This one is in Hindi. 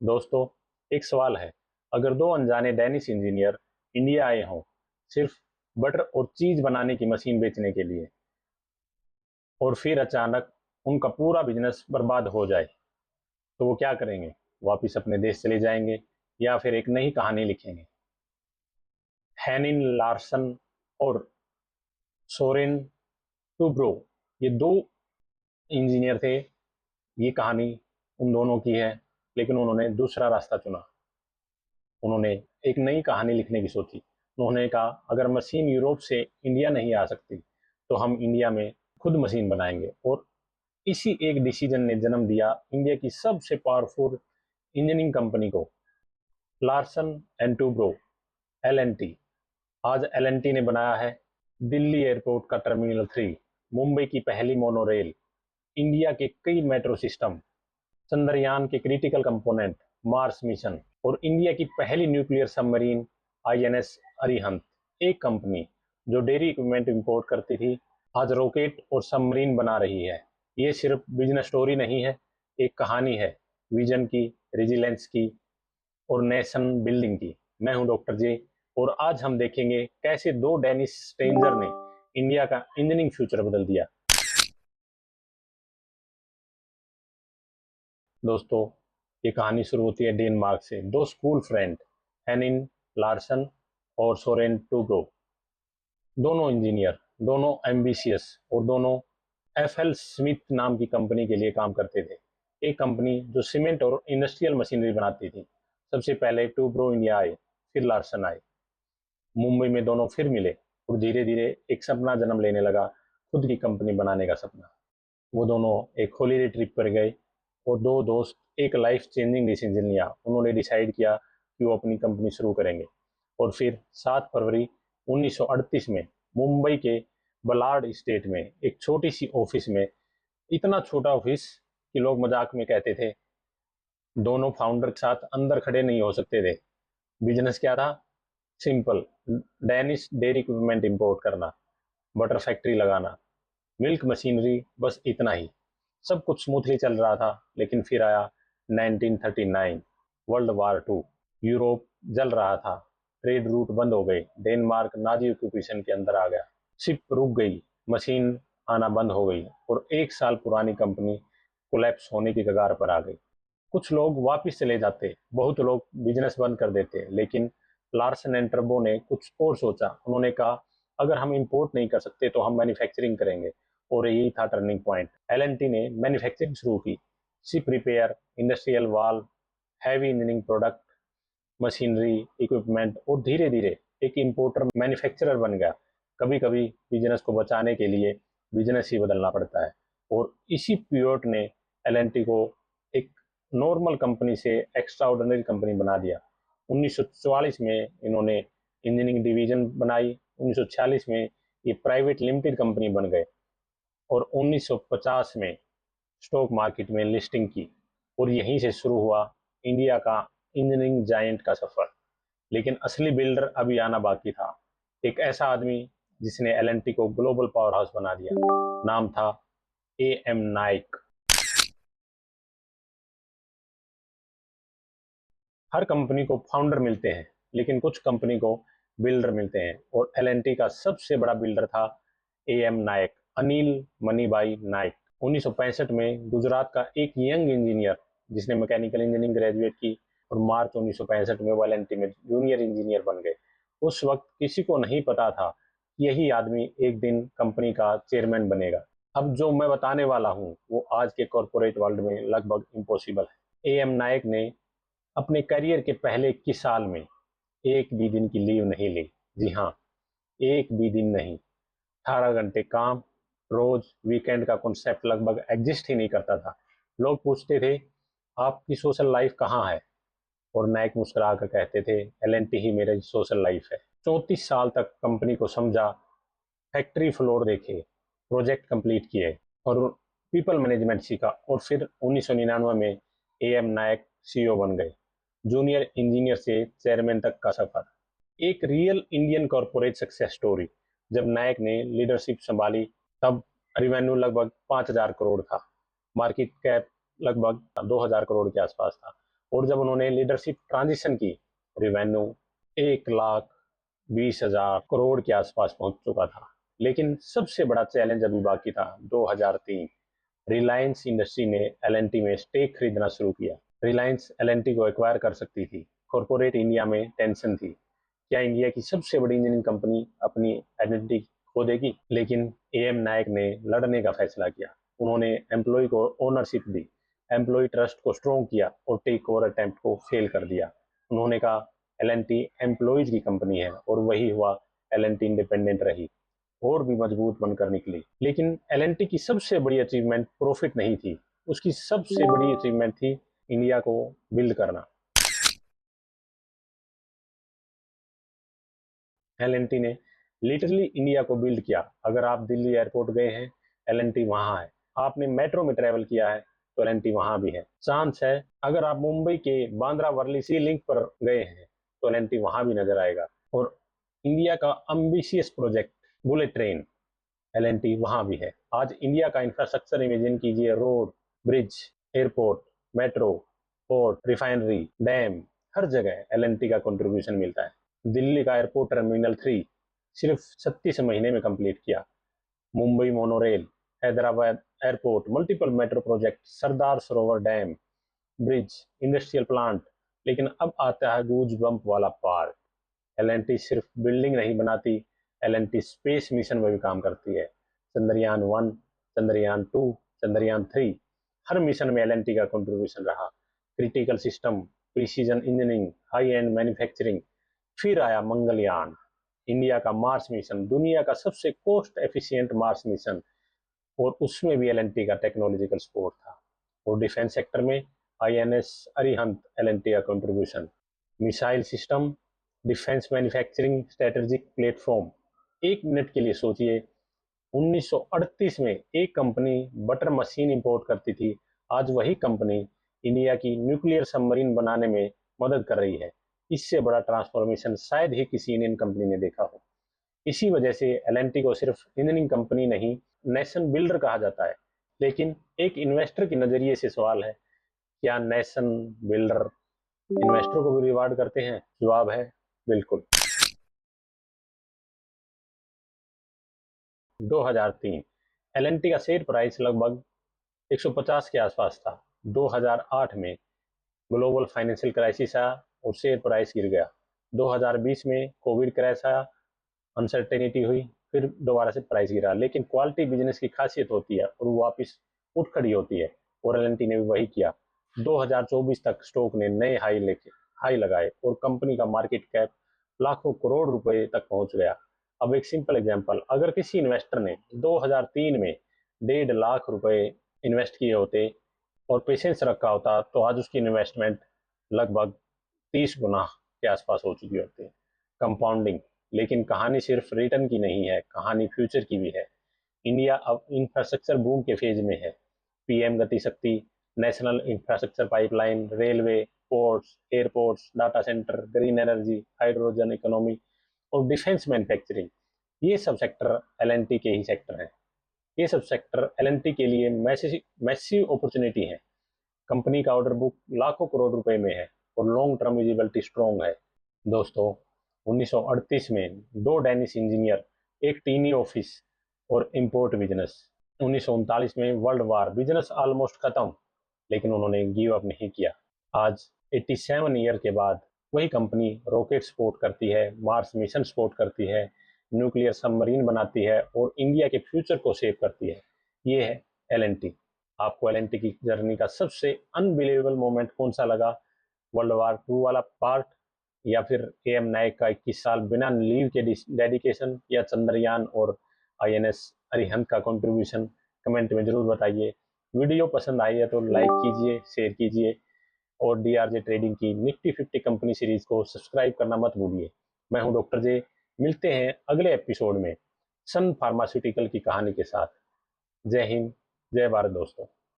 दोस्तों, एक सवाल है। अगर दो अनजाने डेनिश इंजीनियर इंडिया आए हों सिर्फ बटर और चीज बनाने की मशीन बेचने के लिए, और फिर अचानक उनका पूरा बिजनेस बर्बाद हो जाए, तो वो क्या करेंगे? वापिस अपने देश चले जाएंगे या फिर एक नई कहानी लिखेंगे? हैनिन लार्सन और सोरेन टूब्रो, ये दो इंजीनियर थे। ये कहानी उन दोनों की है, लेकिन उन्होंने दूसरा रास्ता चुना। उन्होंने एक नई कहानी लिखने की सोची। उन्होंने कहा, अगर मशीन यूरोप से इंडिया नहीं आ सकती तो हम इंडिया में खुद मशीन बनाएंगे। और इसी एक डिसीजन ने जन्म दिया इंडिया की सबसे पावरफुल इंजीनियरिंग कंपनी को, लार्सन एंड टूब्रो, LNT। आज LNT ने बनाया है दिल्ली एयरपोर्ट का टर्मिनल 3, मुंबई की पहली मोनोरेल, इंडिया के कई मेट्रो सिस्टम, चंद्रयान के क्रिटिकल कंपोनेंट, मार्स मिशन, और इंडिया की पहली न्यूक्लियर सबमरीन INS अरिहंत। एक कंपनी जो डेयरी इक्विपमेंट इंपोर्ट करती थी, आज रॉकेट और सबमरीन बना रही है। ये सिर्फ बिजनेस स्टोरी नहीं है, एक कहानी है विजन की, रेजिलेंस की और नेशन बिल्डिंग की। मैं हूं डॉक्टर जे, और आज हम देखेंगे कैसे दो डेनिश स्ट्रेंजर ने इंडिया का इंजीनियरिंग फ्यूचर बदल दिया। दोस्तों, ये कहानी शुरू होती है डेनमार्क से। दो स्कूल फ्रेंड, हेनिन लार्सन और सोरेन टूब्रो, दोनों इंजीनियर, दोनों एम्बिशियस, और दोनों FL स्मिथ नाम की कंपनी के लिए काम करते थे। एक कंपनी जो सीमेंट और इंडस्ट्रियल मशीनरी बनाती थी। सबसे पहले टूब्रो इंडिया आए, फिर लार्सन आए। मुंबई में दोनों फिर मिले और धीरे धीरे एक सपना जन्म लेने लगा, खुद की कंपनी बनाने का सपना। वो दोनों एक हॉलीडे ट्रिप पर गए और दो दोस्त एक लाइफ चेंजिंग डिसीजन लिया। उन्होंने डिसाइड किया कि वो अपनी कंपनी शुरू करेंगे। और फिर 7 फरवरी 1938 में मुंबई के बलाड स्टेट में एक छोटी सी ऑफिस में, इतना छोटा ऑफिस कि लोग मजाक में कहते थे दोनों फाउंडर के साथ अंदर खड़े नहीं हो सकते थे। बिजनेस क्या था? Simple, Danish dairy equipment import करना, बटर फैक्ट्री लगाना, मिल्क मशीनरी, बस इतना ही। सब कुछ स्मूथली चल रहा था, लेकिन फिर आया 1939, वर्ल्ड वार 2। यूरोप जल रहा था, ट्रेड रूट बंद हो गए, डेनमार्क नाजी ऑक्यूपेशन के अंदर आ गया, शिप रुक गई, मशीन आना बंद हो गई, और एक साल पुरानी कंपनी कोलैप्स होने की कगार पर आ गई। कुछ लोग वापस चले जाते, बहुत लोग बिजनेस बंद कर देते, लेकिन लार्सन एंड टर्बो ने कुछ और सोचा। उन्होंने कहा, अगर हम इंपोर्ट नहीं कर सकते तो हम मैन्युफैक्चरिंग करेंगे। और यही था टर्निंग पॉइंट। LNT ने मैन्युफैक्चरिंग शुरू की, शिप रिपेयर, इंडस्ट्रियल वाल, heavy engineering product, machinery, equipment, और धीरे धीरे एक इंपोर्टर मैन्युफैक्चरर बन गया। कभी कभी बिजनेस को बचाने के लिए बिजनेस ही बदलना पड़ता है। और इसी पीरियड ने LNT को एक नॉर्मल कंपनी से एक्स्ट्रा ऑर्डिनरी कंपनी बना दिया। 1944 में इन्होंने इंजीनियरिंग डिवीजन बनाई। 1946 में ये प्राइवेट लिमिटेड कंपनी बन गए और 1950 में स्टॉक मार्केट में लिस्टिंग की। और यहीं से शुरू हुआ इंडिया का इंजीनियरिंग जायंट का सफर। लेकिन असली बिल्डर अभी आना बाकी था। एक ऐसा आदमी जिसने LNT को ग्लोबल पावर हाउस बना दिया। नाम था AM नाइक। हर कंपनी को फाउंडर मिलते हैं, लेकिन कुछ कंपनी को बिल्डर मिलते हैं, और LNT का सबसे बड़ा बिल्डर था AM नायक, अनिल मनीबाई नायक। 1965 में गुजरात का एक यंग इंजीनियर जिसने मैकेनिकल इंजीनियरिंग ग्रेजुएट की, और मार्च 1965 में वो LNT में जूनियर इंजीनियर बन गए। उस वक्त किसी को नहीं पता था कि यही आदमी एक दिन कंपनी का चेयरमैन बनेगा। अब जो मैं बताने वाला हूँ वो आज के कॉरपोरेट वर्ल्ड में लगभग इम्पॉसिबल है। AM नायक ने अपने करियर के पहले 21 साल में एक भी दिन की लीव नहीं ली। जी हाँ, एक भी दिन नहीं। 18 घंटे काम रोज, वीकेंड का कॉन्सेप्ट लगभग एग्जिस्ट ही नहीं करता था। लोग पूछते थे, आपकी सोशल लाइफ कहाँ है? और नायक मुस्कुरा कर कहते थे, LNT ही मेरी सोशल लाइफ है। 34 साल तक कंपनी को समझा, फैक्ट्री फ्लोर देखे, प्रोजेक्ट कंप्लीट किए, और पीपल मैनेजमेंट सीखा। और फिर 1999 में AM नायक CEO बन गए। जूनियर इंजीनियर से चेयरमैन तक का सफर, एक real Indian corporate success story. जब नायक ने लीडरशिप संभाली तब रिवेन्यू लगभग 5,000 करोड़ था, मार्केट कैप लगभग 2,000 करोड़ के आसपास था, और जब उन्होंने लीडरशिप ट्रांजिशन की, रिवेन्यू 1,20,000 करोड़ के आसपास पहुंच चुका था। लेकिन सबसे बड़ा चैलेंज अभी बाकी था। 2003 रिलायंस इंडस्ट्री ने एल&टी में स्टेक खरीदना शुरू किया। रिलायंस एल&टी को एक्वायर कर सकती थी। कॉरपोरेट इंडिया में टेंशन थी, क्या इंडिया की सबसे बड़ी इंजीनियरिंग कंपनी अपनी आइडेंटिटी खो देगी? लेकिन एएम नायक ने लड़ने का फैसला किया। उन्होंने एम्प्लॉय को ओनरशिप दी, एम्प्लॉय ट्रस्ट को स्ट्रॉन्ग किया और टेक ओवर अटेम्प्ट को फेल कर दिया। उन्होंने कहा एल&टी एम्प्लॉयज की कंपनी है, और वही हुआ। एल&टी इंडिपेंडेंट रही और भी मजबूत बनकर निकली। लेकिन एल&टी की सबसे बड़ी अचीवमेंट प्रॉफिट नहीं थी, उसकी सबसे बड़ी अचीवमेंट थी इंडिया को बिल्ड करना। एल&टी ने लिटरली इंडिया को बिल्ड किया। अगर आप दिल्ली एयरपोर्ट गए हैं, एल&टी वहां है। आपने मेट्रो में ट्रेवल किया है, तो एल&टी वहां भी है। चांस है अगर आप मुंबई के बांद्रा वर्ली सी लिंक पर गए हैं, तो एल&टी वहां भी नजर आएगा। और इंडिया का ambitious project bullet train, L and T वहां भी है। आज इंडिया का इंफ्रास्ट्रक्चर इमेजिन कीजिए, road, bridge, airport, metro, port, refinery, dam, हर जगह एल&टी का कंट्रीब्यूशन मिलता है। दिल्ली का एयरपोर्ट टर्मिनल 3 सिर्फ 36 महीने में कंप्लीट किया। Mumbai monorail, Hyderabad airport, multiple metro project, Sardar Sarovar dam, bridge, industrial plant. लेकिन अब आता है गूज बम्प वाला पार्ट। एल&टी सिर्फ बिल्डिंग नहीं बनाती, एल&टी स्पेस मिशन में भी काम करती है। चंद्रयान 1, चंद्रयान 2, चंद्रयान 3, हर मिशन में एल&टी का कंट्रीब्यूशन रहा। Critical system, precision engineering, high and manufacturing. फिर आया मंगलयान, इंडिया का मार्स मिशन, दुनिया का सबसे कॉस्ट एफिशिएंट मार्स मिशन, और उसमें भी एल&टी का टेक्नोलॉजिकल सपोर्ट था। और डिफेंस सेक्टर में आईएनएस अरिहंत, एल&टी का contribution. Missile system, defence manufacturing, strategic platform. एक मिनट के लिए सोचिए, 1938 में एक कंपनी बटर मशीन इंपोर्ट करती थी, आज वही कंपनी इंडिया की न्यूक्लियर सबमरीन बनाने में मदद कर रही है। इससे बड़ा ट्रांसफॉर्मेशन शायद ही किसी इंडियन कंपनी ने देखा हो। इसी वजह से एल&टी को सिर्फ इंजीनियरिंग कंपनी नहीं, नेशन बिल्डर कहा जाता है। लेकिन एक इन्वेस्टर के नजरिए से सवाल है, क्या नेशन बिल्डर इन्वेस्टर को भी रिवार्ड करते हैं? जवाब है बिल्कुल। 2003 एल&टी का शेयर प्राइस लगभग 150 के आसपास था। 2008 में ग्लोबल फाइनेंशियल क्राइसिस आया और शेयर प्राइस गिर गया। 2020 में कोविड क्रैश आया, अनसर्टेनिटी हुई, फिर दोबारा से प्राइस गिरा। लेकिन क्वालिटी बिजनेस की खासियत होती है और वो वापस उठ खड़ी होती है, और एल&टी ने भी वही किया। 2024 तक स्टॉक ने नए हाई लगाए और कंपनी का मार्केट कैप लाखों करोड़ रुपए तक पहुंच गया। अब एक सिंपल एग्जांपल, अगर किसी इन्वेस्टर ने 2003 में 1.5 लाख रुपए इन्वेस्ट किए होते और पेशेंस रखा होता, तो आज उसकी इन्वेस्टमेंट लगभग 30 गुना के आसपास हो चुकी होती है। कंपाउंडिंग। लेकिन कहानी सिर्फ रिटर्न की नहीं है, कहानी फ्यूचर की भी है। इंडिया अब इंफ्रास्ट्रक्चर बूम के फेज में है। पीएम गति शक्ति, national infrastructure pipeline, railway, ports, airports, data centre, green energy, hydrogen economy और डिफेंस मैन्युफैक्चरिंग, ये सब सेक्टर एल&टी के ही सेक्टर हैं। ये सब सेक्टर एल&टी के लिए मैसिव अपॉर्चुनिटी है। कंपनी का ऑर्डर बुक लाखों करोड़ रुपए में है और लॉन्ग टर्म विजिबिलिटी स्ट्रॉन्ग है। दोस्तों, 1938 में 2 डेनिश इंजीनियर, एक टीनी ऑफिस और इंपोर्ट बिजनेस। 1939 में वर्ल्ड वार, बिजनेस ऑलमोस्ट खत्म, लेकिन उन्होंने गिव अप नहीं किया। आज 87 ईयर के बाद वही कंपनी रॉकेट सपोर्ट करती है, मार्स मिशन सपोर्ट करती है, न्यूक्लियर सबमरीन बनाती है और इंडिया के फ्यूचर को सेव करती है। ये है एल&टी। आपको एल&टी की जर्नी का सबसे अनबिलीवेबल मोमेंट कौन सा लगा? वर्ल्ड वार 2 वाला पार्ट, या फिर एएम नायक का 21 साल बिना लीव के डेडिकेशन, या चंद्रयान और आईएनएस अरिहंत का कंट्रीब्यूशन? कमेंट में जरूर बताइए। वीडियो पसंद आई है तो लाइक कीजिए, शेयर कीजिए और डीआरजे ट्रेडिंग की निफ्टी 50 कंपनी सीरीज को सब्सक्राइब करना मत भूलिए। मैं हूं डॉक्टर जे। मिलते हैं अगले एपिसोड में सन फार्मास्यूटिकल की कहानी के साथ। जय हिंद, जय भारत दोस्तों।